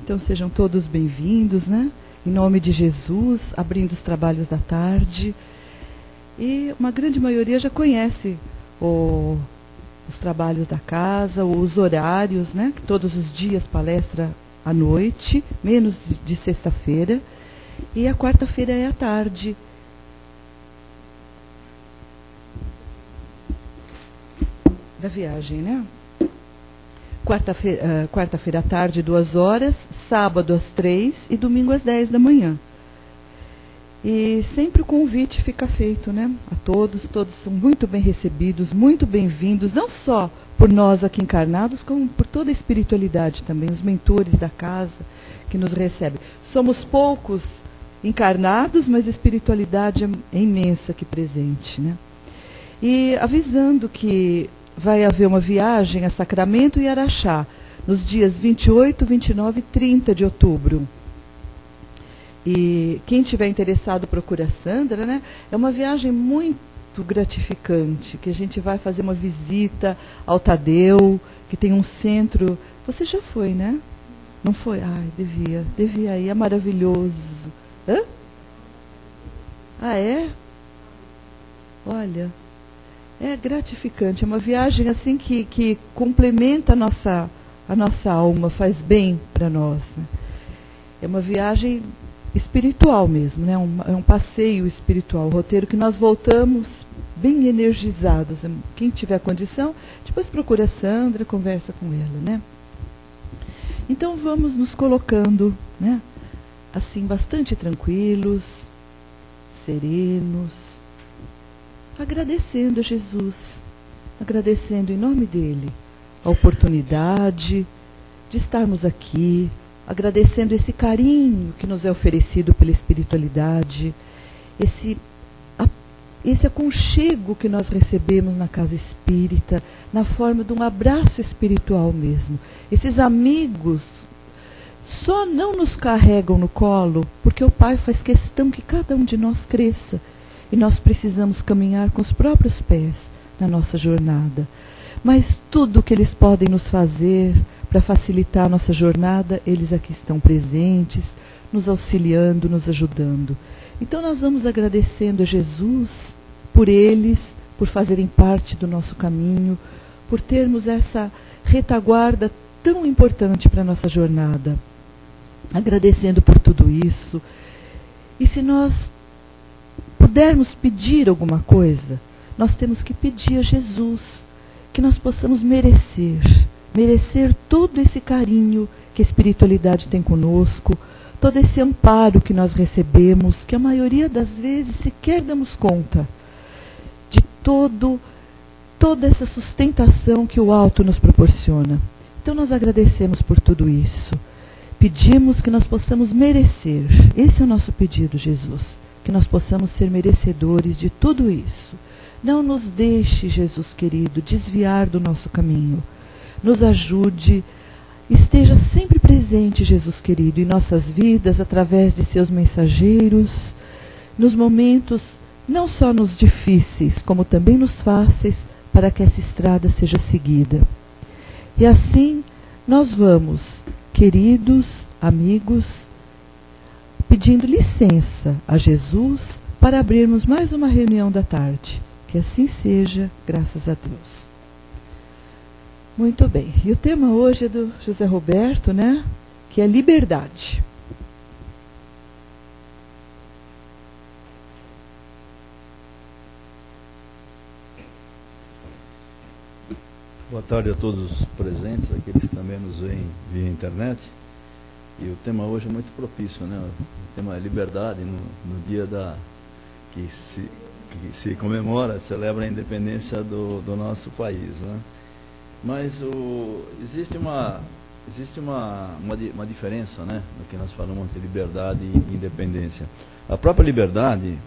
Então sejam todos bem-vindos, né? Em nome de Jesus, abrindo os trabalhos da tarde. E uma grande maioria já conhece os trabalhos da casa, os horários, né? Que todos os dias palestra à noite, menos de sexta-feira. E a quarta-feira é à tarde. Da viagem, né? Quarta-feira à tarde, 2 horas, sábado às 3 e domingo às 10 da manhã. E sempre o convite fica feito, né? A todos são muito bem recebidos, muito bem-vindos, não só por nós aqui encarnados, como por toda a espiritualidade também, os mentores da casa que nos recebem. Somos poucos encarnados, mas a espiritualidade é imensa aqui presente, né? E avisando que vai haver uma viagem a Sacramento e Araxá, nos dias 28, 29 e 30 de outubro. E quem tiver interessado, procura a Sandra, né? É uma viagem muito gratificante, que a gente vai fazer uma visita ao Tadeu, que tem um centro... Você já foi, né? Não foi? Ai, devia ir, é maravilhoso. Hã? Ah, é? Olha... É gratificante, é uma viagem assim que complementa a nossa alma, faz bem para nós, né? É uma viagem espiritual mesmo, né? É um passeio espiritual, roteiro que nós voltamos bem energizados. Quem tiver condição, depois procura a Sandra, conversa com ela, né? Então vamos nos colocando, né? Assim, bastante tranquilos, serenos, agradecendo a Jesus, agradecendo em nome dele a oportunidade de estarmos aqui, agradecendo esse carinho que nos é oferecido pela espiritualidade, esse aconchego que nós recebemos na casa espírita, na forma de um abraço espiritual mesmo. Esses amigos só não nos carregam no colo porque o Pai faz questão que cada um de nós cresça. E nós precisamos caminhar com os próprios pés na nossa jornada. Mas tudo que eles podem nos fazer para facilitar a nossa jornada, eles aqui estão presentes, nos auxiliando, nos ajudando. Então nós vamos agradecendo a Jesus por eles, por fazerem parte do nosso caminho, por termos essa retaguarda tão importante para a nossa jornada. Agradecendo por tudo isso. E se nós pudermos pedir alguma coisa, nós temos que pedir a Jesus, que nós possamos merecer todo esse carinho que a espiritualidade tem conosco, todo esse amparo que nós recebemos, que a maioria das vezes sequer damos conta de toda essa sustentação que o alto nos proporciona. Então nós agradecemos por tudo isso, pedimos que nós possamos merecer, esse é o nosso pedido, Jesus, que nós possamos ser merecedores de tudo isso. Não nos deixe, Jesus querido, desviar do nosso caminho. Nos ajude, esteja sempre presente, Jesus querido, em nossas vidas, através de seus mensageiros, nos momentos, não só nos difíceis, como também nos fáceis, para que essa estrada seja seguida. E assim, nós vamos, queridos amigos, pedindo licença a Jesus para abrirmos mais uma reunião da tarde. Que assim seja, graças a Deus. Muito bem. E o tema hoje é do José Roberto, né? Que é liberdade. Boa tarde a todos os presentes, aqueles que também nos veem via internet. E o tema hoje é muito propício, né? O tema é liberdade, no dia que se comemora, celebra a independência do nosso país, né? Mas existe uma diferença, né, no que nós falamos entre liberdade e independência. A própria liberdade,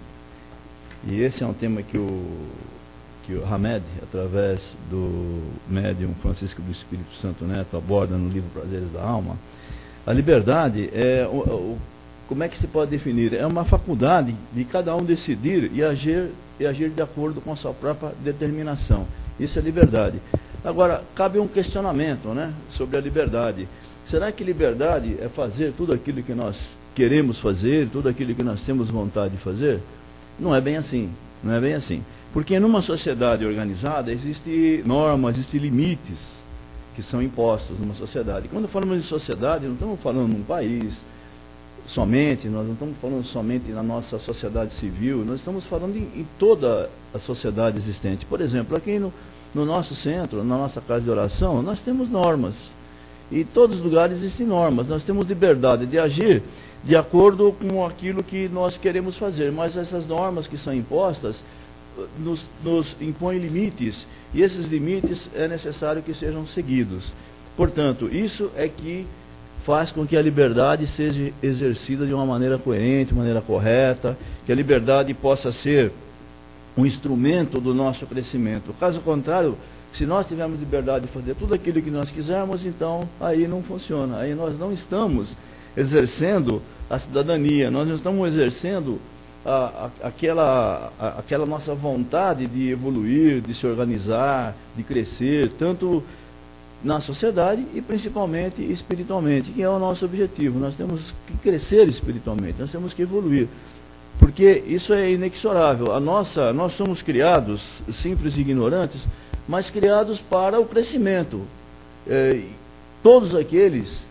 e esse é um tema que o Hamed, através do médium Francisco do Espírito Santo Neto, aborda no livro Prazeres da Alma. A liberdade é, como é que se pode definir? É uma faculdade de cada um decidir e agir de acordo com a sua própria determinação. Isso é liberdade. Agora, cabe um questionamento, né, sobre a liberdade. Será que liberdade é fazer tudo aquilo que nós queremos fazer, tudo aquilo que nós temos vontade de fazer? Não é bem assim, não é bem assim. Porque numa sociedade organizada existem normas, existem limites que são impostos numa sociedade. Quando falamos de sociedade, não estamos falando num país somente, nós não estamos falando somente na nossa sociedade civil, nós estamos falando em toda a sociedade existente. Por exemplo, aqui no nosso centro, na nossa casa de oração, nós temos normas. E em todos os lugares existem normas. Nós temos liberdade de agir de acordo com aquilo que nós queremos fazer. Mas essas normas que são impostas nos impõem limites. E esses limites é necessário que sejam seguidos. Portanto, isso é que faz com que a liberdade seja exercida de uma maneira coerente, de uma maneira correta, que a liberdade possa ser um instrumento do nosso crescimento. Caso contrário, se nós tivermos liberdade de fazer tudo aquilo que nós quisermos, então aí não funciona. Aí nós não estamos exercendo a cidadania, nós não estamos exercendo aquela nossa vontade de evoluir, de se organizar, de crescer, tanto na sociedade e principalmente espiritualmente, que é o nosso objetivo. Nós temos que crescer espiritualmente, nós temos que evoluir. Porque isso é inexorável. Nós somos criados, simples e ignorantes, mas criados para o crescimento. Todos aqueles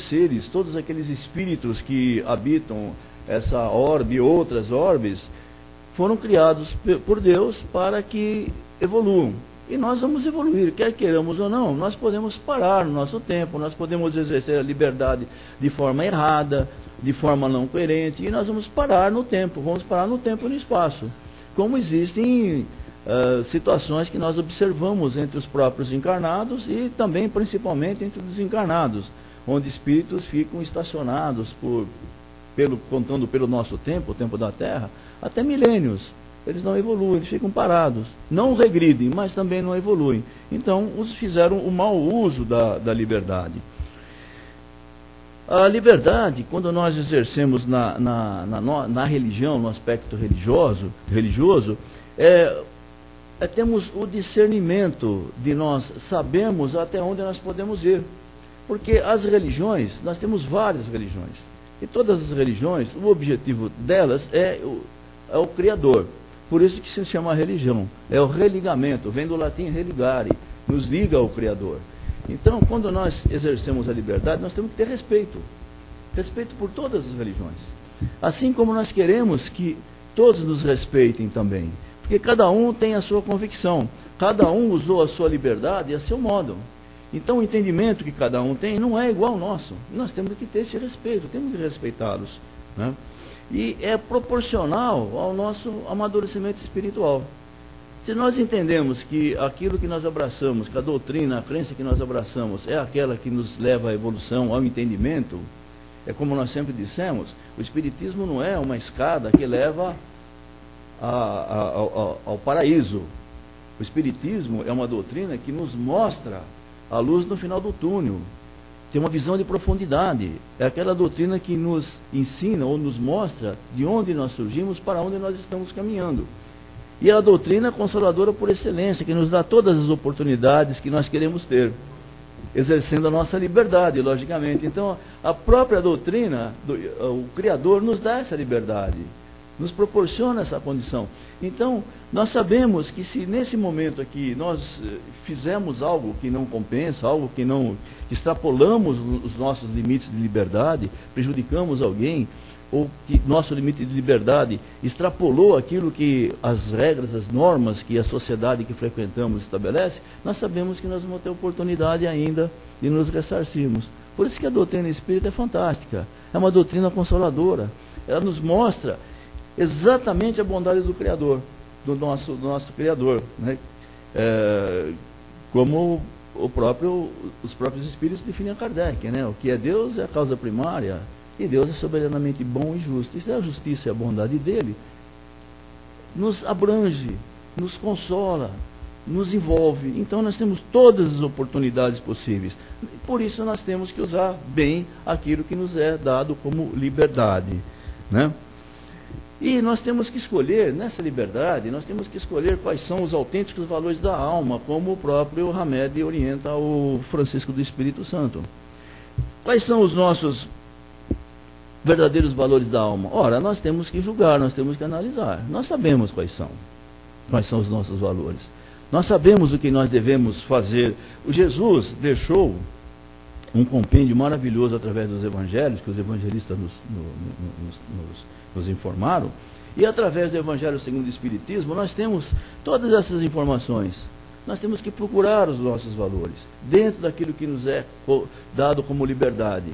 seres, todos aqueles espíritos que habitam essa orbe e outras orbes, foram criados por Deus para que evoluam. E nós vamos evoluir, quer queiramos ou não, nós podemos parar no nosso tempo, nós podemos exercer a liberdade de forma errada, de forma não coerente, e nós vamos parar no tempo e no espaço. Como existem situações que nós observamos entre os próprios encarnados e também, principalmente, entre os desencarnados, onde espíritos ficam estacionados, contando pelo nosso tempo, o tempo da Terra, até milênios. Eles não evoluem, eles ficam parados. Não regridem, mas também não evoluem. Então, os fizeram o mau uso da liberdade. A liberdade, quando nós exercemos na religião, no aspecto religioso, temos o discernimento de nós sabemos até onde nós podemos ir. Porque as religiões, nós temos várias religiões. E todas as religiões, o objetivo delas é o Criador. Por isso que se chama religião. É o religamento, vem do latim religare, nos liga ao Criador. Então, quando nós exercemos a liberdade, nós temos que ter respeito. Respeito por todas as religiões. Assim como nós queremos que todos nos respeitem também. Porque cada um tem a sua convicção. Cada um usou a sua liberdade a seu modo. Então, o entendimento que cada um tem não é igual ao nosso. Nós temos que ter esse respeito, temos que respeitá-los, né? E é proporcional ao nosso amadurecimento espiritual. Se nós entendemos que aquilo que nós abraçamos, que a doutrina, a crença que nós abraçamos é aquela que nos leva à evolução, ao entendimento, é como nós sempre dissemos, o Espiritismo não é uma escada que leva ao paraíso. O Espiritismo é uma doutrina que nos mostra a luz no final do túnel. Tem uma visão de profundidade. É aquela doutrina que nos ensina ou nos mostra de onde nós surgimos para onde nós estamos caminhando. E é a doutrina consoladora por excelência, que nos dá todas as oportunidades que nós queremos ter, exercendo a nossa liberdade, logicamente. Então, a própria doutrina, o Criador nos dá essa liberdade, nos proporciona essa condição. Então, nós sabemos que se nesse momento aqui nós fizemos algo que não compensa, algo que não extrapolamos os nossos limites de liberdade, prejudicamos alguém, ou que nosso limite de liberdade extrapolou aquilo que as regras, as normas que a sociedade que frequentamos estabelece, nós sabemos que nós vamos ter oportunidade ainda de nos ressarcirmos. Por isso que a doutrina espírita é fantástica, é uma doutrina consoladora. Ela nos mostra exatamente a bondade do Criador, do nosso Criador, né? Como os próprios espíritos definem a Kardec, né? O que é Deus é a causa primária, e Deus é soberanamente bom e justo. Isso é a justiça e a bondade dele. Nos abrange, nos consola, nos envolve. Então nós temos todas as oportunidades possíveis. Por isso nós temos que usar bem aquilo que nos é dado como liberdade, né? E nós temos que escolher, nessa liberdade, nós temos que escolher quais são os autênticos valores da alma, como o próprio Hamed orienta o Francisco do Espírito Santo. quais são os nossos verdadeiros valores da alma? Ora, nós temos que julgar, nós temos que analisar. Nós sabemos quais são os nossos valores. Nós sabemos o que nós devemos fazer. O Jesus deixou um compêndio maravilhoso através dos evangelhos, que os evangelistas nos informaram, e através do Evangelho segundo o Espiritismo, nós temos todas essas informações. Nós temos que procurar os nossos valores, dentro daquilo que nos é dado como liberdade.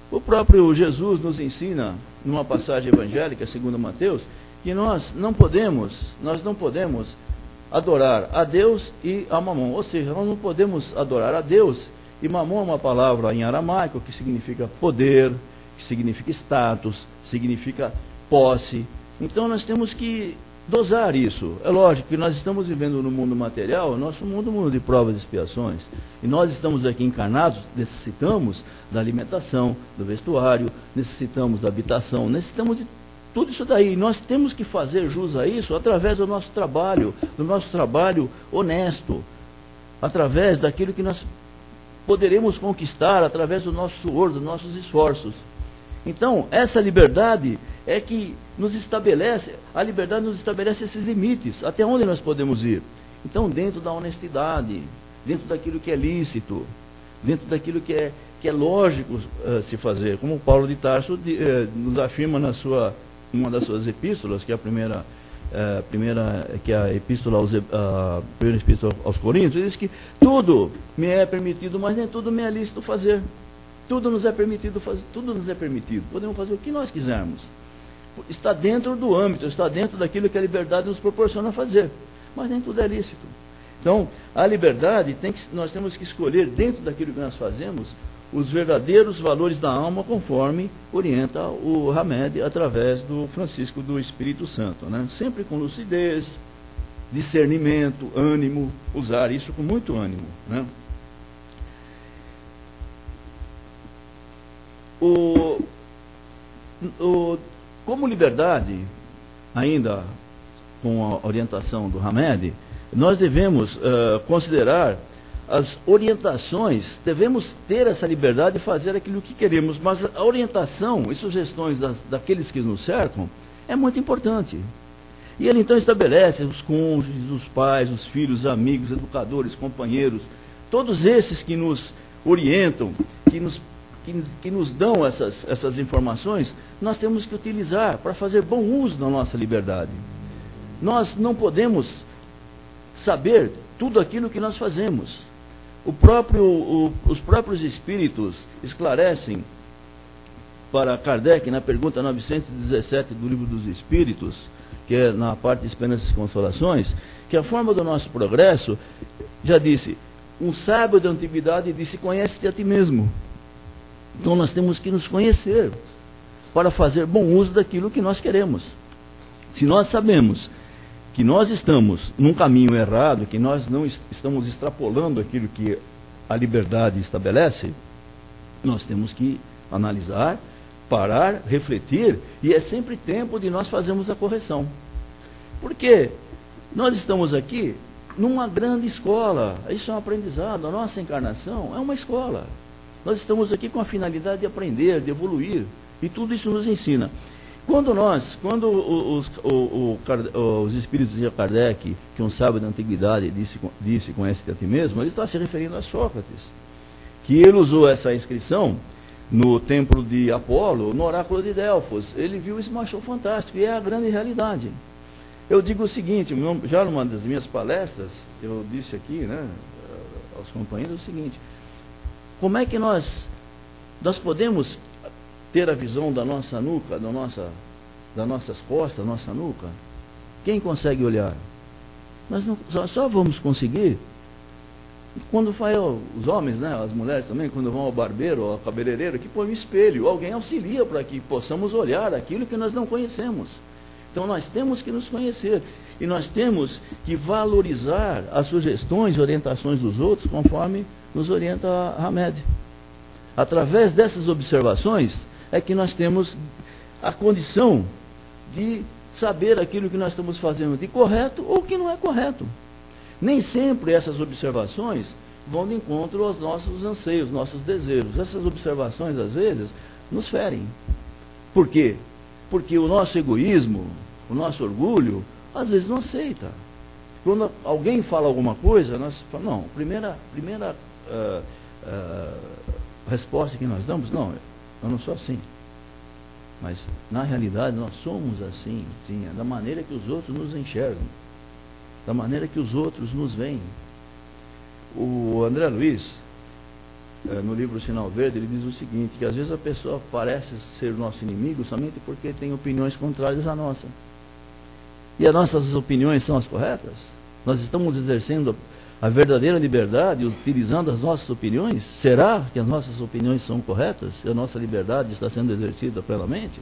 O próprio Jesus nos ensina, numa passagem evangélica, segundo Mateus, que nós não podemos adorar a Deus e a Mamon. Ou seja, nós não podemos adorar a Deus, e Mamon é uma palavra em aramaico que significa poder, que significa status, significa posse. Então nós temos que dosar isso. É lógico que nós estamos vivendo no mundo material, nosso mundo é um mundo de provas e expiações. E nós estamos aqui encarnados, necessitamos da alimentação, do vestuário, necessitamos da habitação, necessitamos de tudo isso daí. Nós temos que fazer jus a isso através do nosso trabalho honesto, através daquilo que nós poderemos conquistar, através do nosso suor, dos nossos esforços. Então, essa liberdade é que nos estabelece, a liberdade nos estabelece esses limites, até onde nós podemos ir. Então, dentro da honestidade, dentro daquilo que é lícito, dentro daquilo que é lógico se fazer, como Paulo de Tarso nos afirma uma das suas epístolas, que é a primeira que é a primeira epístola aos Coríntios, ele diz que tudo me é permitido, mas nem tudo me é lícito fazer. Tudo nos é permitido fazer, tudo nos é permitido. Podemos fazer o que nós quisermos. Está dentro do âmbito, está dentro daquilo que a liberdade nos proporciona fazer. Mas nem tudo é lícito. Então, a liberdade, nós temos que escolher, dentro daquilo que nós fazemos, os verdadeiros valores da alma, conforme orienta o Hamed, através do Francisco do Espírito Santo. Né? Sempre com lucidez, discernimento, ânimo, usar isso com muito ânimo. Né? Como liberdade, ainda com a orientação do Hamed, nós devemos considerar as orientações, devemos ter essa liberdade de fazer aquilo que queremos, mas a orientação e sugestões daqueles que nos cercam é muito importante. E ele então estabelece os cônjuges, os pais, os filhos, os amigos, educadores, companheiros, todos esses que nos orientam, que nos dão essas informações, nós temos que utilizar para fazer bom uso da nossa liberdade. Nós não podemos saber tudo aquilo que nós fazemos. Os próprios espíritos esclarecem para Kardec, na pergunta 917 do Livro dos Espíritos, que é na parte de Esperanças e Consolações, que a forma do nosso progresso, já disse, um sábio da antiguidade disse, conhece-te a ti mesmo. Então nós temos que nos conhecer para fazer bom uso daquilo que nós queremos. Se nós sabemos que nós estamos num caminho errado, que nós não estamos extrapolando aquilo que a liberdade estabelece, nós temos que analisar, parar, refletir, e é sempre tempo de nós fazermos a correção. Porque nós estamos aqui numa grande escola, isso é um aprendizado, a nossa encarnação é uma escola. Nós estamos aqui com a finalidade de aprender, de evoluir, e tudo isso nos ensina. Quando os espíritos de Kardec, que um sábio da antiguidade disse conhece-te a ti mesmo, ele está se referindo a Sócrates, que ele usou essa inscrição no templo de Apolo, no oráculo de Delfos. Ele viu isso e achou fantástico, e é a grande realidade. Eu digo o seguinte, já numa das minhas palestras, eu disse aqui, né, aos companheiros o seguinte: como é que nós podemos ter a visão da nossa nuca, das nossas costas, da nossa nuca? Quem consegue olhar? Nós só vamos conseguir quando vai os homens, né, as mulheres também, quando vão ao barbeiro ou ao cabeleireiro, que põe um espelho, alguém auxilia para que possamos olhar aquilo que nós não conhecemos. Então nós temos que nos conhecer e nós temos que valorizar as sugestões e orientações dos outros conforme nos orienta a Hamed. Através dessas observações é que nós temos a condição de saber aquilo que nós estamos fazendo de correto ou que não é correto. Nem sempre essas observações vão de encontro aos nossos anseios, nossos desejos. Essas observações, às vezes, nos ferem. Por quê? Porque o nosso egoísmo, o nosso orgulho, às vezes não aceita. Quando alguém fala alguma coisa, nós falamos, não, primeira resposta que nós damos, não, eu não sou assim. Mas, na realidade, nós somos assim, sim, da maneira que os outros nos enxergam, da maneira que os outros nos veem. O André Luiz, no livro Sinal Verde, ele diz o seguinte, que às vezes a pessoa parece ser nosso inimigo somente porque tem opiniões contrárias à nossa. E as nossas opiniões são as corretas? Nós estamos exercendo a verdadeira liberdade utilizando as nossas opiniões? Será que as nossas opiniões são corretas? E a nossa liberdade está sendo exercida plenamente?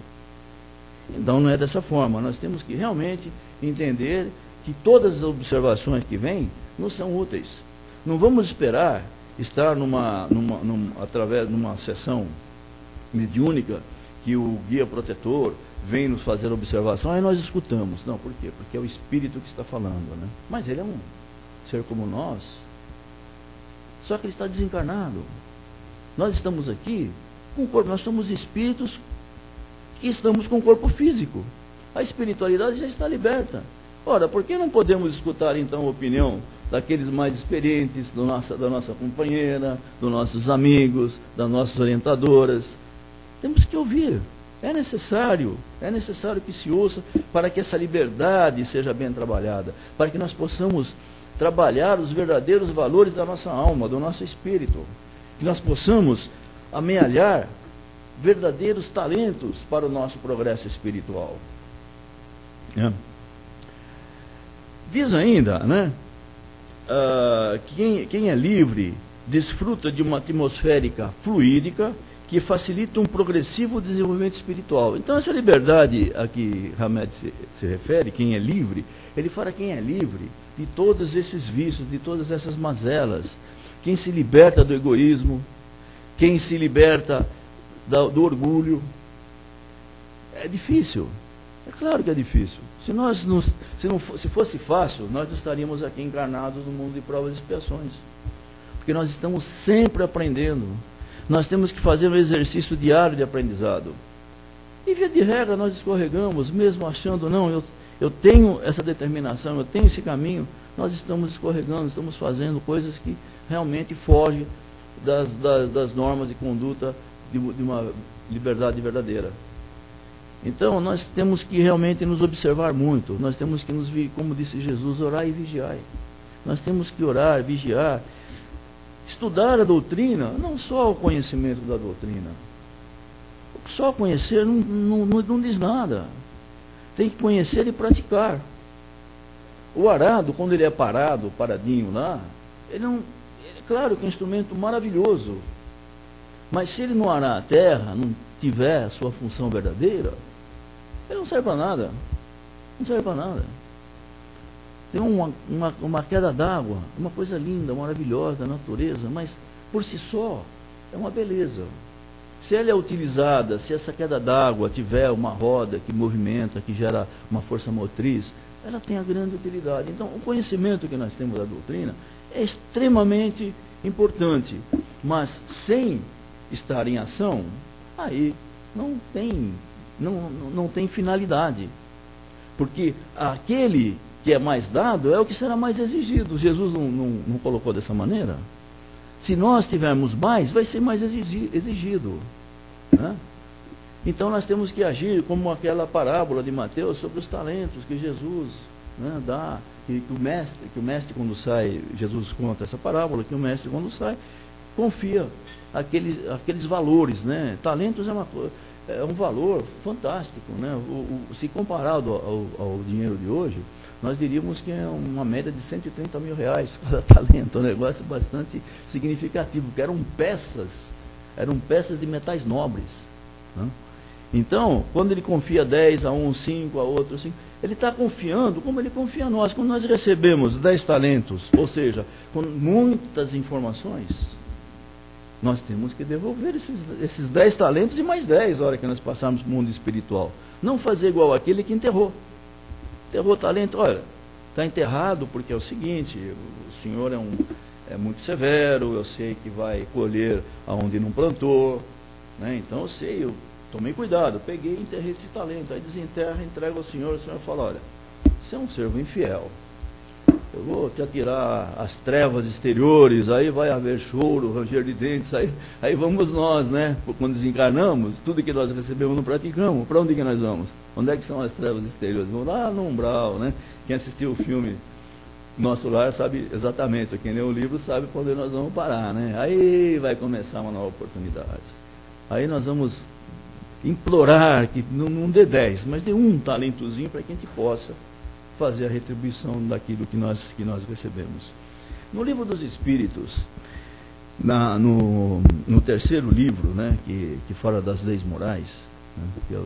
Então não é dessa forma. Nós temos que realmente entender que todas as observações que vêm nos são úteis. Não vamos esperar estar através de uma sessão mediúnica que o guia protetor vem nos fazer observação, aí nós escutamos. Não, por quê? Porque é o Espírito que está falando, né? Mas ele é um ser como nós, só que ele está desencarnado. Nós estamos aqui com o corpo, nós somos espíritos que estamos com o corpo físico. A espiritualidade já está liberta. Ora, por que não podemos escutar então a opinião daqueles mais experientes, da nossa companheira, dos nossos amigos, das nossas orientadoras? Temos que ouvir. É necessário que se ouça para que essa liberdade seja bem trabalhada, para que nós possamos trabalhar os verdadeiros valores da nossa alma, do nosso espírito, que nós possamos amealhar verdadeiros talentos para o nosso progresso espiritual. Diz ainda, né, que quem é livre desfruta de uma atmosférica fluídica que facilita um progressivo desenvolvimento espiritual. Então, essa liberdade a que Hamed se refere, quem é livre, ele fala quem é livre de todos esses vícios, de todas essas mazelas, quem se liberta do egoísmo, quem se liberta do orgulho. É difícil, é claro que é difícil. Se fosse fácil, nós não estaríamos aqui encarnados no mundo de provas e expiações, porque nós estamos sempre aprendendo. Nós temos que fazer um exercício diário de aprendizado. E via de regra nós escorregamos, mesmo achando, não, eu tenho essa determinação, eu tenho esse caminho, nós estamos escorregando, estamos fazendo coisas que realmente fogem das normas de conduta de uma liberdade verdadeira. Então nós temos que realmente nos observar muito, nós temos que como disse Jesus, orar e vigiar. Nós temos que orar, vigiar, estudar a doutrina, não só o conhecimento da doutrina. Só conhecer não diz nada. Tem que conhecer e praticar. O arado, quando ele é paradinho lá, claro que é um instrumento maravilhoso. Mas se ele não arar a terra, não tiver a sua função verdadeira, ele não serve para nada. Não serve para nada. Tem uma queda d'água, uma coisa linda, maravilhosa da natureza, mas por si só é uma beleza. Se ela é utilizada, se essa queda d'água tiver uma roda que movimenta, que gera uma força motriz, ela tem a grande utilidade. Então, o conhecimento que nós temos da doutrina é extremamente importante, mas sem estar em ação, aí não tem finalidade. Porque aquele que é mais dado é o que será mais exigido. Jesus não colocou dessa maneira? Se nós tivermos mais, vai ser mais exigido. Né? Então nós temos que agir como aquela parábola de Mateus sobre os talentos que Jesus, né, dá. E que o mestre quando sai, Jesus conta essa parábola, que o mestre quando sai, confia aqueles valores. Né? Talentos é um valor fantástico. Né? Se comparado ao dinheiro de hoje, nós diríamos que é uma média de 130 mil reais cada talento, um negócio bastante significativo, que eram peças de metais nobres. Né? Então, quando ele confia 10 a um, 5 a outro, 5, ele está confiando como ele confia a nós. Quando nós recebemos 10 talentos, ou seja, com muitas informações, nós temos que devolver esses 10 talentos e mais 10 na hora que nós passarmos para o mundo espiritual. Não fazer igual aquele que enterrou. Enterrou o talento, olha, está enterrado porque é o seguinte, o senhor é muito severo, eu sei que vai colher aonde não plantou, né? Então eu sei, eu tomei cuidado, peguei e enterrei esse talento, aí desenterra, entrega ao Senhor, o Senhor fala, olha, você é um servo infiel, eu vou te atirar as trevas exteriores, aí vai haver choro, ranger de dentes, aí vamos nós, né? Quando desencarnamos, tudo que nós recebemos não praticamos, para onde que nós vamos? Onde é que são as trevas exteriores? Vamos lá no umbral, né? Quem assistiu o filme Nosso Lar sabe exatamente, quem lê o livro sabe para onde nós vamos parar, né? Aí vai começar uma nova oportunidade. Aí nós vamos implorar que não dê 10, mas dê um talentozinho para que a gente possa fazer a retribuição daquilo que nós recebemos. No Livro dos Espíritos, no terceiro livro, né, que fala das leis morais, né, que é o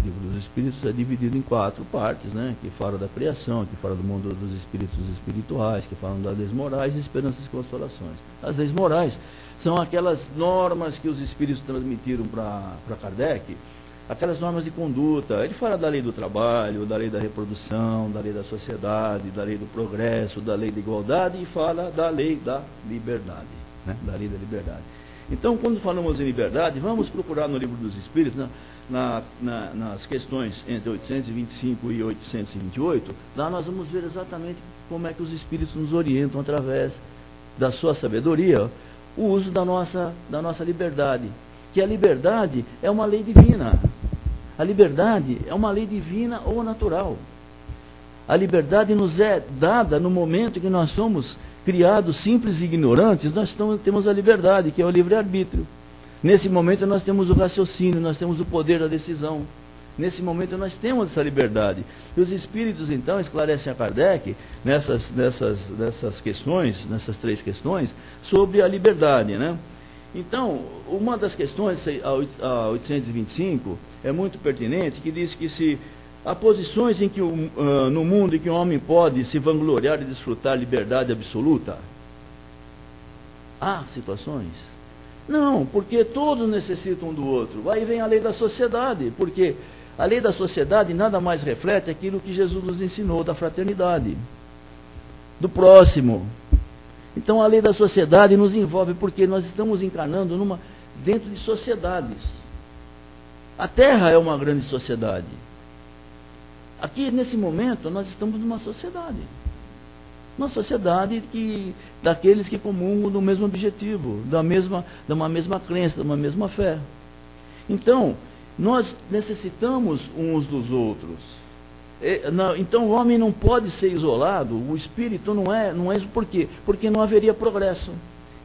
Livro dos Espíritos, é dividido em 4 partes, né, que fala da criação, que fala do mundo dos espíritos espirituais, que falam das leis morais, esperanças e consolações. As leis morais são aquelas normas que os espíritos transmitiram para Kardec, aquelas normas de conduta. Ele fala da lei do trabalho, da lei da reprodução, da lei da sociedade, da lei do progresso, da lei da igualdade e fala da lei da liberdade, né? Da lei da liberdade. Então, quando falamos em liberdade, vamos procurar no Livro dos Espíritos, nas questões entre 825 e 828, lá nós vamos ver exatamente como é que os espíritos nos orientam através da sua sabedoria, o uso da nossa liberdade. Que a liberdade é uma lei divina. A liberdade é uma lei divina ou natural. A liberdade nos é dada no momento em que nós somos criados simples e ignorantes, nós temos a liberdade, que é o livre-arbítrio. Nesse momento nós temos o raciocínio, nós temos o poder da decisão. Nesse momento nós temos essa liberdade. E os espíritos então esclarecem a Kardec nessas questões, nessas 3 questões, sobre a liberdade, né? Então, uma das questões, a 825, é muito pertinente, que diz que se há posições em que no mundo em que o homem pode se vangloriar e desfrutar liberdade absoluta, há situações? Não, porque todos necessitam um do outro. Aí vem a lei da sociedade, porque a lei da sociedade nada mais reflete aquilo que Jesus nos ensinou, da fraternidade, do próximo. Então a lei da sociedade nos envolve porque nós estamos encarnando dentro de sociedades. A Terra é uma grande sociedade. Aqui, nesse momento, nós estamos numa sociedade. Uma sociedade daqueles que comungam do mesmo objetivo, de uma mesma crença, de uma mesma fé. Então, nós necessitamos uns dos outros. Então o homem não pode ser isolado, o espírito não é por quê? Porque não haveria progresso.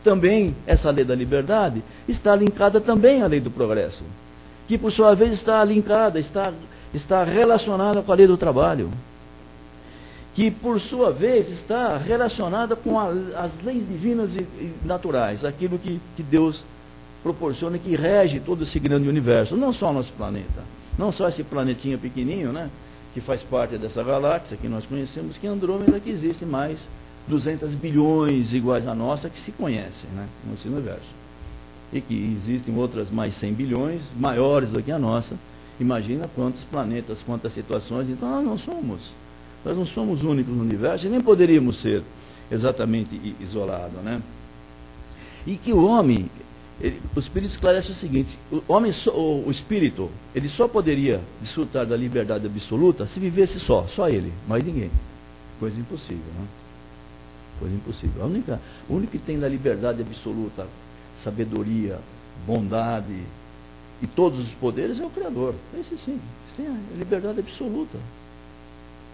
Também essa lei da liberdade está linkada também à lei do progresso, que por sua vez está linkada, está relacionada com a lei do trabalho, que por sua vez está relacionada com as leis divinas e naturais, aquilo que Deus proporciona, que rege todo esse grande universo, não só o nosso planeta, não só esse planetinha pequenininho, né, que faz parte dessa galáxia que nós conhecemos, que é Andrômeda, que existe mais 200 bilhões iguais à nossa que se conhecem, né, nesse universo. E que existem outras mais 100 bilhões, maiores do que a nossa. Imagina quantos planetas, quantas situações. Então nós não somos únicos no universo e nem poderíamos ser exatamente isolados, né? E que o homem, o Espírito esclarece o seguinte: o Espírito, ele só poderia desfrutar da liberdade absoluta se vivesse só ele, mais ninguém. Coisa impossível, né? Coisa impossível. O único que tem da liberdade absoluta, sabedoria, bondade e todos os poderes é o Criador. Esse sim, esse tem a liberdade absoluta.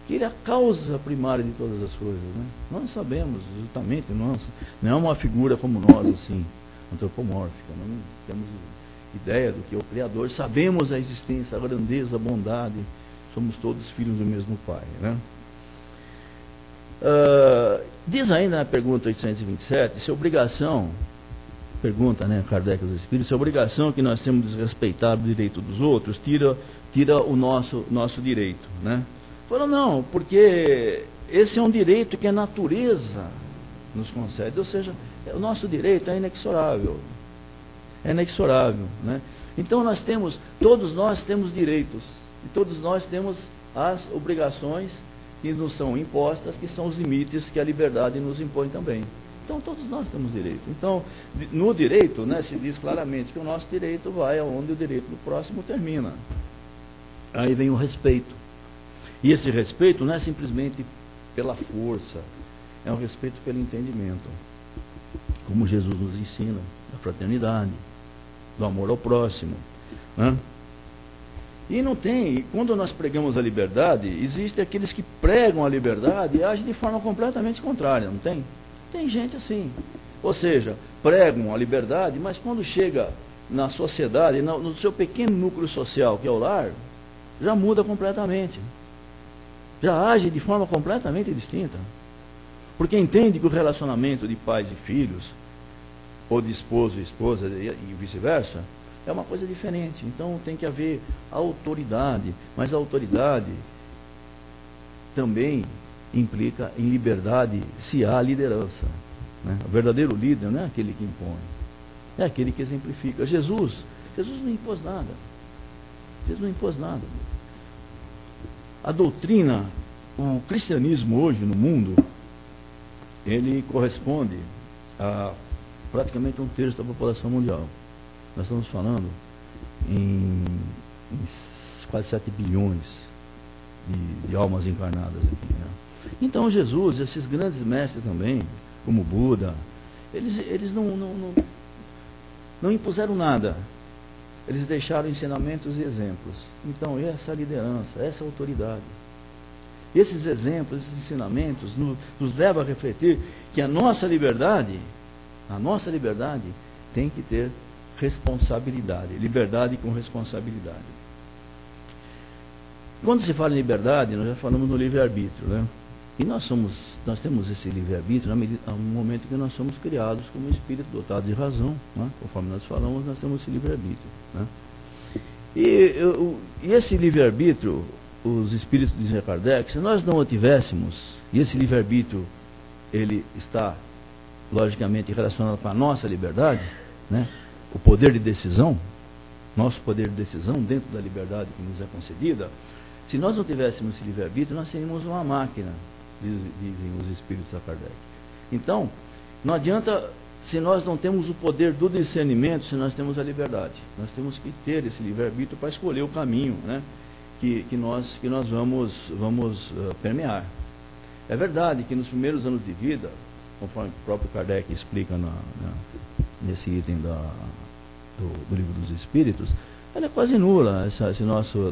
Que ele é a causa primária de todas as coisas, né? Nós sabemos justamente, não é uma figura como nós, assim, antropomórfica, não temos ideia do que é o Criador, sabemos a existência, a grandeza, a bondade, somos todos filhos do mesmo Pai, né? Diz ainda na pergunta 827, se a obrigação, pergunta, né, Kardec aos Espíritos, se a obrigação que nós temos de respeitar o direito dos outros tira o nosso direito, né? Fala, não, porque esse é um direito que a natureza nos concede, ou seja, o nosso direito é inexorável. É inexorável, né? Então todos nós temos direitos, e todos nós temos as obrigações que nos são impostas, que são os limites que a liberdade nos impõe também. Então todos nós temos direito. Então, no direito, né, se diz claramente que o nosso direito vai aonde o direito do próximo termina. Aí vem o respeito. E esse respeito não é simplesmente pela força, é um respeito pelo entendimento. Como Jesus nos ensina, da fraternidade, do amor ao próximo. Né? E não tem, quando nós pregamos a liberdade, existem aqueles que pregam a liberdade e agem de forma completamente contrária, não tem? Tem gente assim. Ou seja, pregam a liberdade, mas quando chega na sociedade, no seu pequeno núcleo social, que é o lar, já muda completamente. Já age de forma completamente distinta. Porque entende que o relacionamento de pais e filhos, ou de esposo e esposa, e vice-versa, é uma coisa diferente. Então tem que haver autoridade, mas a autoridade também implica em liberdade se há liderança. Né? O verdadeiro líder não é aquele que impõe, é aquele que exemplifica. Jesus não impôs nada. Jesus não impôs nada. A doutrina, o cristianismo hoje no mundo, ele corresponde a praticamente 1/3 da população mundial. Nós estamos falando em quase 7 bilhões de almas encarnadas aqui. Né? Então Jesus, esses grandes mestres também, como Buda, eles não impuseram nada. Eles deixaram ensinamentos e exemplos. Então essa liderança, essa autoridade. Esses exemplos, esses ensinamentos nos levam a refletir que a nossa liberdade tem que ter responsabilidade, liberdade com responsabilidade. Quando se fala em liberdade, nós já falamos no livre-arbítrio, né? E nós temos esse livre-arbítrio no momento que nós somos criados como espírito dotado de razão, né? Conforme nós falamos, nós temos esse livre-arbítrio, né? E esse livre-arbítrio, os espíritos de Allan Kardec, se nós não o tivéssemos, e esse livre-arbítrio, ele está logicamente relacionado com a nossa liberdade, né? O poder de decisão, nosso poder de decisão dentro da liberdade que nos é concedida, se nós não tivéssemos esse livre-arbítrio, nós seríamos uma máquina, dizem os espíritos de Allan Kardec. Então, não adianta se nós não temos o poder do discernimento, se nós temos a liberdade. Nós temos que ter esse livre-arbítrio para escolher o caminho, né, que nós vamos permear. É verdade que nos primeiros anos de vida, conforme o próprio Kardec explica nesse item do Livro dos Espíritos, ela é quase nula, essa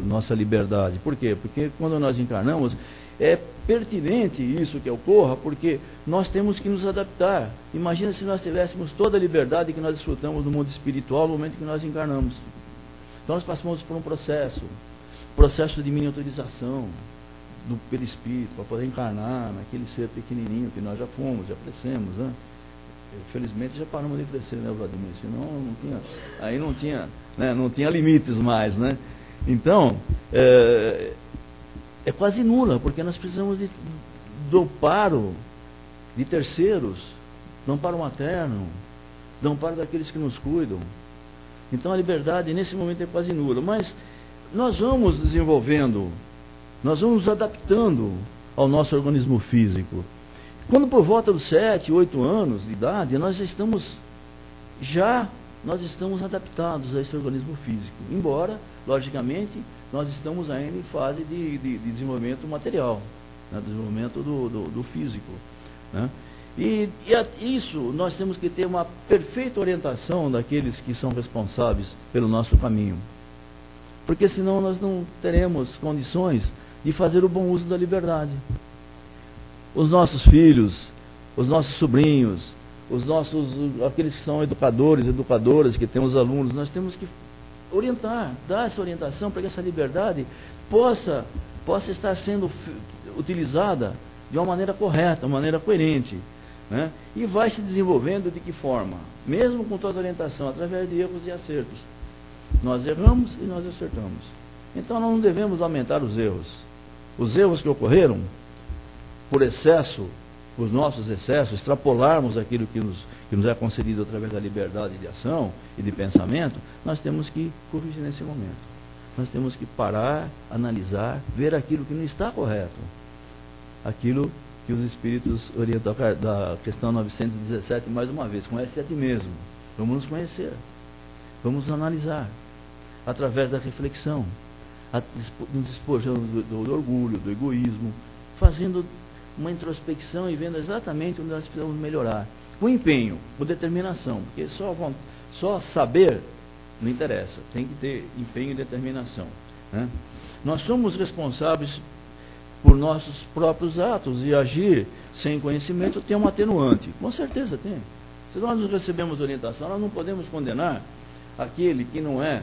nossa liberdade. Por quê? Porque quando nós encarnamos, é pertinente isso que ocorra, porque nós temos que nos adaptar. Imagina se nós tivéssemos toda a liberdade que nós desfrutamos no mundo espiritual no momento que nós encarnamos. Então nós passamos por um processo de miniaturização do perispírito, para poder encarnar naquele ser pequenininho que nós já fomos, já crescemos, né? Felizmente já paramos de crescer, né, Vladimir? Senão não tinha limites mais, né? Então, é quase nula, porque nós precisamos do amparo de terceiros, do amparo materno, do amparo daqueles que nos cuidam. Então a liberdade nesse momento é quase nula, mas nós vamos desenvolvendo, nós vamos nos adaptando ao nosso organismo físico. Quando por volta dos 7, 8 anos de idade, nós estamos adaptados a esse organismo físico. Embora, logicamente, nós estamos ainda em fase de desenvolvimento material, né, desenvolvimento do físico. Né? E isso nós temos que ter uma perfeita orientação daqueles que são responsáveis pelo nosso caminho. Porque senão nós não teremos condições de fazer o bom uso da liberdade. Os nossos filhos, os nossos sobrinhos, aqueles que são educadores, educadoras, que têm os alunos, nós temos que orientar, dar essa orientação para que essa liberdade possa estar sendo utilizada de uma maneira correta, uma maneira coerente. Né? E vai se desenvolvendo de que forma? Mesmo com toda a orientação, através de erros e acertos. Nós erramos e nós acertamos. Então nós não devemos aumentar os erros. Os erros que ocorreram, por excesso, os nossos excessos, extrapolarmos aquilo que nos é concedido através da liberdade de ação e de pensamento, nós temos que corrigir nesse momento. Nós temos que parar, analisar, ver aquilo que não está correto. Aquilo que os espíritos orientam da questão 917, mais uma vez, conhece a ti mesmo. Vamos nos conhecer, vamos nos analisar, através da reflexão, nos despojando do orgulho, do egoísmo, fazendo uma introspecção e vendo exatamente onde nós precisamos melhorar. Com empenho, com determinação, porque só saber não interessa, tem que ter empenho e determinação, né? Nós somos responsáveis por nossos próprios atos, e agir sem conhecimento tem um atenuante. Com certeza tem. Se nós recebemos orientação, nós não podemos condenar aquele que não é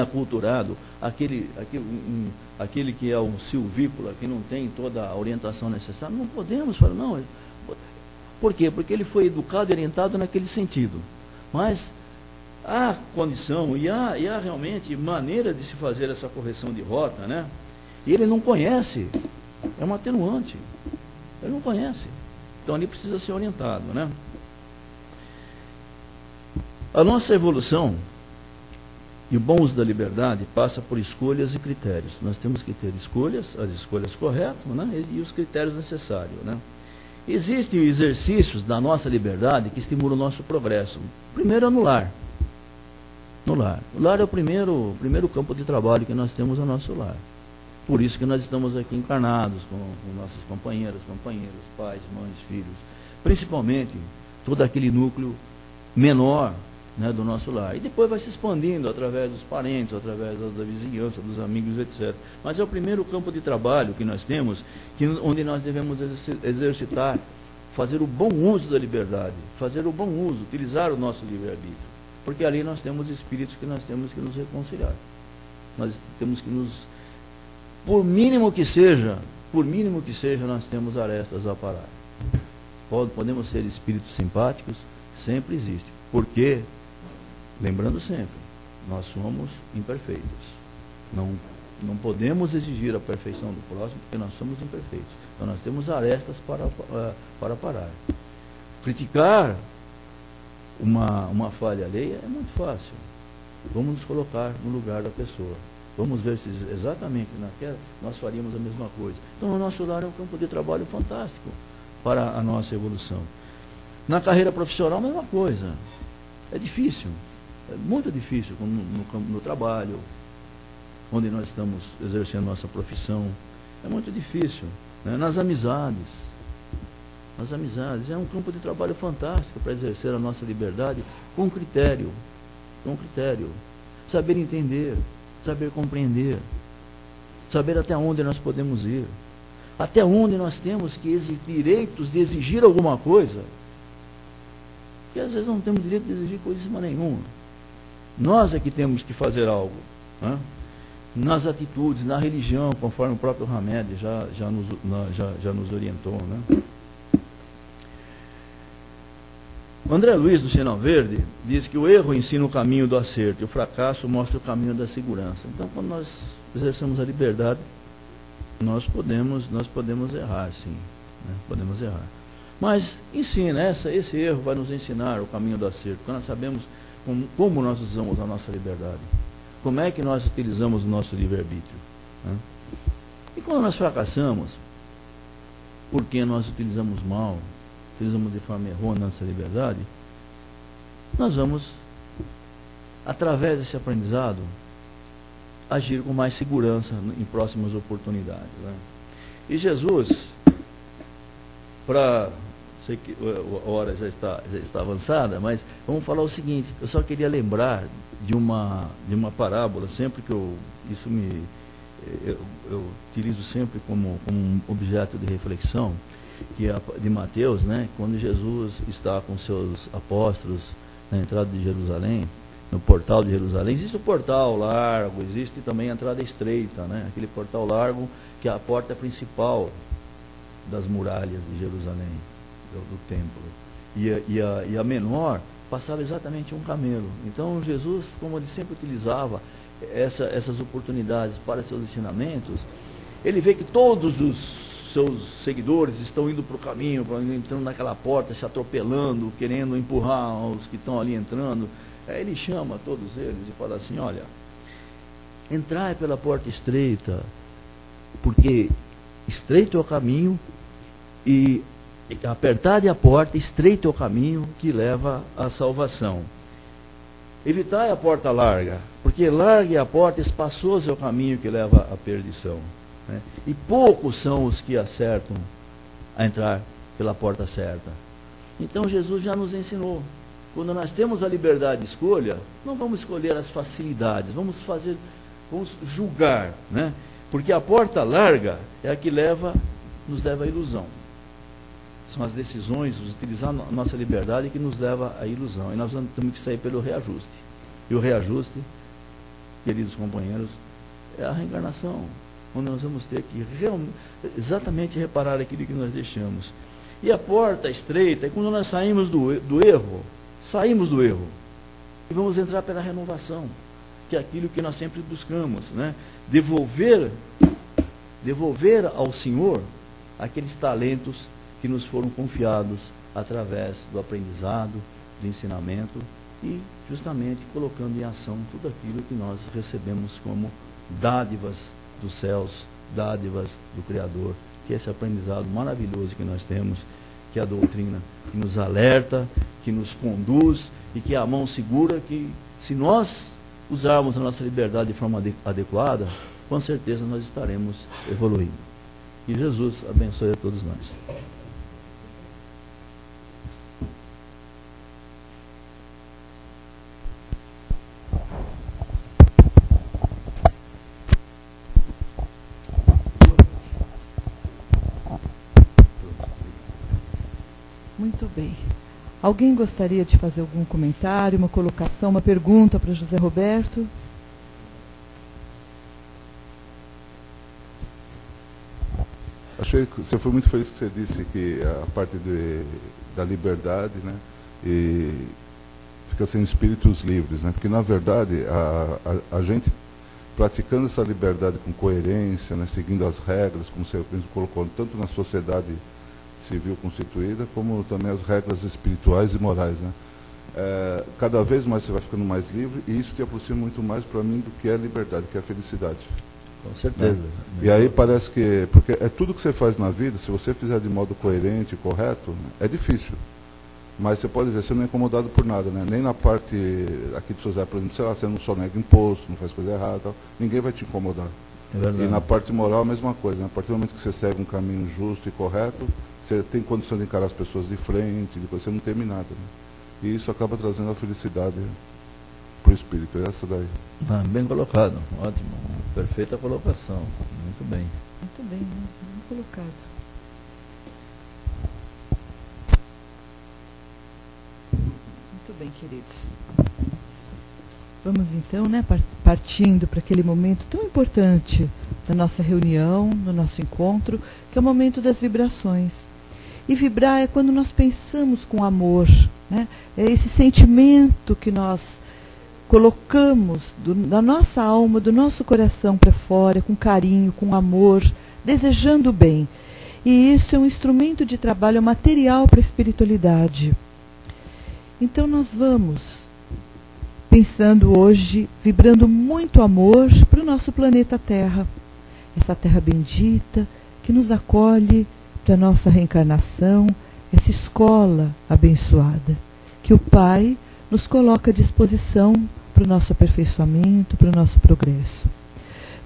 aculturado, aquele que é um silvícola, que não tem toda a orientação necessária. Não podemos falar, não. Por quê? Porque ele foi educado e orientado naquele sentido. Mas há condição e há realmente maneira de se fazer essa correção de rota, né? E ele não conhece, é um atenuante. Ele não conhece. Então ele precisa ser orientado, né? A nossa evolução e o bom uso da liberdade passa por escolhas e critérios. Nós temos que ter escolhas, as escolhas corretas, né? E os critérios necessários, né? Existem exercícios da nossa liberdade que estimulam o nosso progresso. Primeiro é no lar. No lar. O lar é o primeiro campo de trabalho que nós temos no nosso lar. Por isso que nós estamos aqui encarnados com nossas companheiras, pais, mães, filhos. Principalmente todo aquele núcleo menor, né, do nosso lar. E depois vai se expandindo através dos parentes, através da vizinhança, dos amigos, etc. Mas é o primeiro campo de trabalho que nós temos, onde nós devemos exercitar, fazer o bom uso da liberdade, fazer o bom uso, utilizar o nosso livre-arbítrio. Porque ali nós temos espíritos que nós temos que nos reconciliar. Nós temos que por mínimo que seja, nós temos arestas a parar. Podemos ser espíritos simpáticos, sempre existe. Porque, lembrando sempre, nós somos imperfeitos. Não podemos exigir a perfeição do próximo, porque nós somos imperfeitos. Então nós temos arestas para parar. Criticar uma falha alheia é muito fácil. Vamos nos colocar no lugar da pessoa. Vamos ver se exatamente naquela nós faríamos a mesma coisa. Então o nosso lar é um campo de trabalho fantástico para a nossa evolução. Na carreira profissional, a mesma coisa. É difícil, é muito difícil no trabalho, onde nós estamos exercendo nossa profissão. É muito difícil, né? Nas amizades, é um campo de trabalho fantástico para exercer a nossa liberdade com critério. Saber entender, saber compreender, saber até onde nós podemos ir, até onde nós temos direitos de exigir alguma coisa, porque às vezes não temos direito de exigir coisíssima nenhuma. Nós é que temos que fazer algo, né? Nas atitudes, na religião, conforme o próprio Hamed já nos orientou, né? O André Luiz, do Sinal Verde, diz que o erro ensina o caminho do acerto e o fracasso mostra o caminho da segurança. Então, quando nós exercemos a liberdade, nós podemos errar, sim, né? Podemos errar. Mas ensina, esse erro vai nos ensinar o caminho do acerto, porque nós sabemos como nós usamos a nossa liberdade, como é que nós utilizamos o nosso livre-arbítrio, né? E quando nós fracassamos, porque nós utilizamos mal, utilizamos de forma errônea a nossa liberdade, nós vamos, através desse aprendizado, agir com mais segurança em próximas oportunidades, né? E Jesus, sei que a hora já está avançada, mas vamos falar o seguinte: eu só queria lembrar de uma parábola, sempre que eu utilizo sempre como um objeto de reflexão, que é de Mateus, né? Quando Jesus está com seus apóstolos na entrada de Jerusalém, no portal de Jerusalém. Existe o portal largo, existe também a entrada estreita, né? Aquele portal largo que é a porta principal das muralhas de Jerusalém, do templo. E a menor passava exatamente um camelo. Então Jesus, como ele sempre utilizava essas oportunidades para seus ensinamentos, ele vê que todos os seus seguidores estão indo para o caminho, entrando naquela porta, se atropelando, querendo empurrar os que estão ali entrando. Aí ele chama todos eles e fala assim: olha, entrai pela porta estreita, porque estreito é o caminho e apertai a porta, estreito é o caminho que leva à salvação. Evitai a porta larga, porque larga é a porta, espaçoso é o caminho que leva à perdição. Né? E poucos são os que acertam a entrar pela porta certa. Então Jesus já nos ensinou. Quando nós temos a liberdade de escolha, não vamos escolher as facilidades, vamos julgar, né? Porque a porta larga é a que nos leva à ilusão. São as decisões, utilizar a nossa liberdade que nos leva à ilusão. E nós temos que sair pelo reajuste. E o reajuste, queridos companheiros, é a reencarnação, onde nós vamos ter que exatamente reparar aquilo que nós deixamos. E a porta estreita é quando nós saímos do erro, e vamos entrar pela renovação, que é aquilo que nós sempre buscamos, né? Devolver ao Senhor aqueles talentos que nos foram confiados através do aprendizado, do ensinamento e justamente colocando em ação tudo aquilo que nós recebemos como dádivas dos céus, dádivas do Criador, que é esse aprendizado maravilhoso que nós temos, que é a doutrina que nos alerta, que nos conduz e que é a mão segura que, se nós usarmos a nossa liberdade de forma adequada, com certeza nós estaremos evoluindo. Que Jesus abençoe a todos nós. Muito bem. Alguém gostaria de fazer algum comentário, uma colocação, uma pergunta para José Roberto? Achei que você foi muito feliz que você disse que a parte da liberdade, né, e fica sendo espíritos livres, né, porque na verdade a gente praticando essa liberdade com coerência, né, seguindo as regras, como você mesmo colocou, tanto na sociedade civil constituída, como também as regras espirituais e morais, né? Cada vez mais você vai ficando mais livre, e isso te aproxima muito mais para mim do que é a liberdade, que é a felicidade. Com certeza. Né? E aí parece que, porque é tudo que você faz na vida, se você fizer de modo coerente e correto, é difícil. Mas você pode ver, você não é incomodado por nada, né? Nem na parte aqui de sociedade, por exemplo, sei lá, você não só nega imposto, não faz coisa errada, tal, ninguém vai te incomodar. É verdade. E na parte moral a mesma coisa, né? A partir do momento que você segue um caminho justo e correto, você tem condição de encarar as pessoas de frente, você não teme nada. Né? E isso acaba trazendo a felicidade para o espírito. É essa daí. Bem colocado, ótimo. Perfeita colocação. Muito bem. Muito bem, né? Bem colocado. Muito bem, queridos. Vamos então, né, partindo para aquele momento tão importante da nossa reunião, do nosso encontro, que é o momento das vibrações. E vibrar é quando nós pensamos com amor, né? É esse sentimento que nós colocamos da nossa alma, do nosso coração para fora, com carinho, com amor, desejando o bem. E isso é um instrumento de trabalho material para a espiritualidade. Então nós vamos pensando hoje, vibrando muito amor para o nosso planeta Terra. Essa terra bendita que nos acolhe para a nossa reencarnação, essa escola abençoada, que o Pai nos coloca à disposição para o nosso aperfeiçoamento, para o nosso progresso.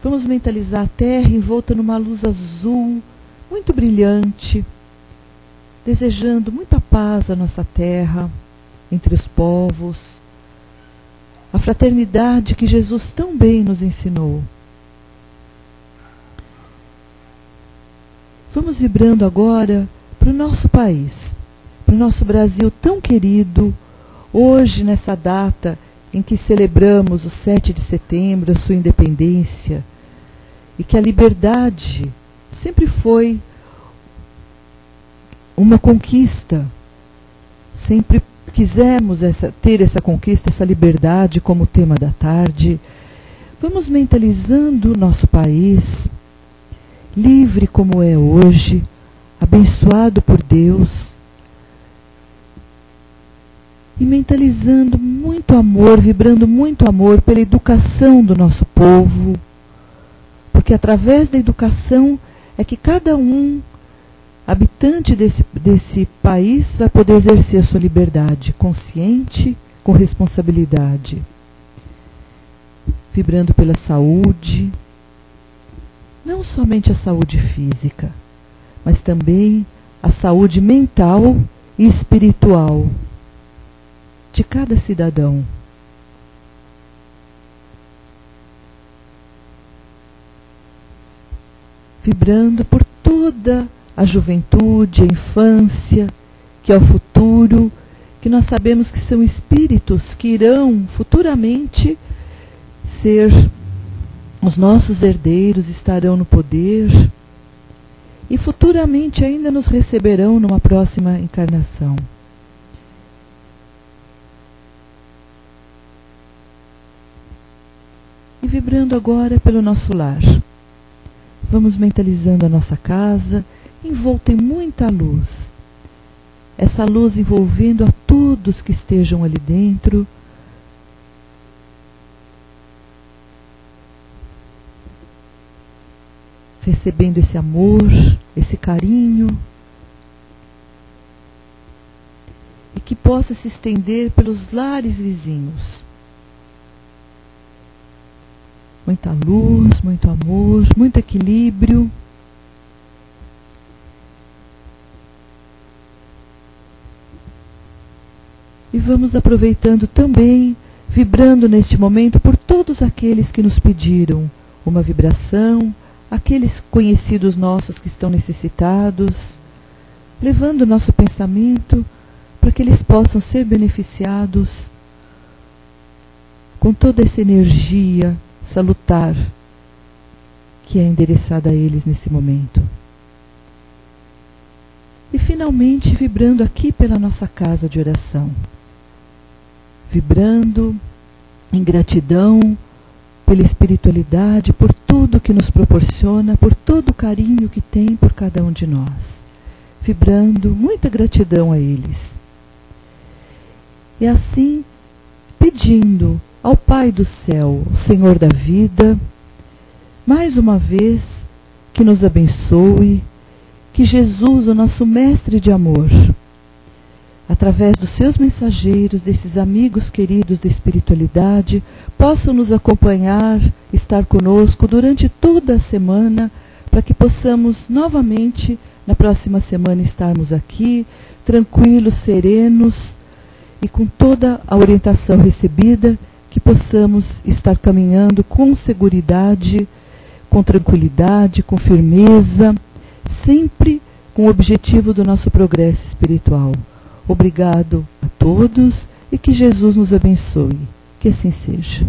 Vamos mentalizar a Terra envolta numa luz azul, muito brilhante, desejando muita paz à nossa Terra, entre os povos, a fraternidade que Jesus tão bem nos ensinou. Vamos vibrando agora para o nosso país, para o nosso Brasil tão querido, hoje nessa data em que celebramos o 7 de setembro, a sua independência, e que a liberdade sempre foi uma conquista, sempre quisemos ter essa conquista, essa liberdade como tema da tarde. Vamos mentalizando o nosso país, livre como é hoje, abençoado por Deus, e mentalizando muito amor, vibrando muito amor pela educação do nosso povo, porque através da educação é que cada um habitante desse país vai poder exercer a sua liberdade consciente, com responsabilidade, vibrando pela saúde, não somente a saúde física, mas também a saúde mental e espiritual de cada cidadão. Vibrando por toda a juventude, a infância, que é o futuro, que nós sabemos que são espíritos que irão futuramente ser os nossos herdeiros, estarão no poder e futuramente ainda nos receberão numa próxima encarnação. E vibrando agora pelo nosso lar. Vamos mentalizando a nossa casa, envolta em muita luz. Essa luz envolvendo a todos que estejam ali dentro. Recebendo esse amor, esse carinho. E que possa se estender pelos lares vizinhos. Muita luz, muito amor, muito equilíbrio. E vamos aproveitando também, vibrando neste momento por todos aqueles que nos pediram uma vibração, aqueles conhecidos nossos que estão necessitados, levando o nosso pensamento para que eles possam ser beneficiados com toda essa energia salutar que é endereçada a eles nesse momento. E finalmente vibrando aqui pela nossa casa de oração, vibrando em gratidão pela espiritualidade, por tudo que nos proporciona, por todo o carinho que tem por cada um de nós, vibrando muita gratidão a eles. E assim pedindo ao Pai do céu, o Senhor da vida, mais uma vez, que nos abençoe, que Jesus, o nosso mestre de amor, através dos seus mensageiros, desses amigos queridos da espiritualidade, possam nos acompanhar, estar conosco durante toda a semana, para que possamos novamente, na próxima semana, estarmos aqui, tranquilos, serenos, e com toda a orientação recebida, que possamos estar caminhando com seguridade, com tranquilidade, com firmeza, sempre com o objetivo do nosso progresso espiritual. Obrigado a todos e que Jesus nos abençoe. Que assim seja.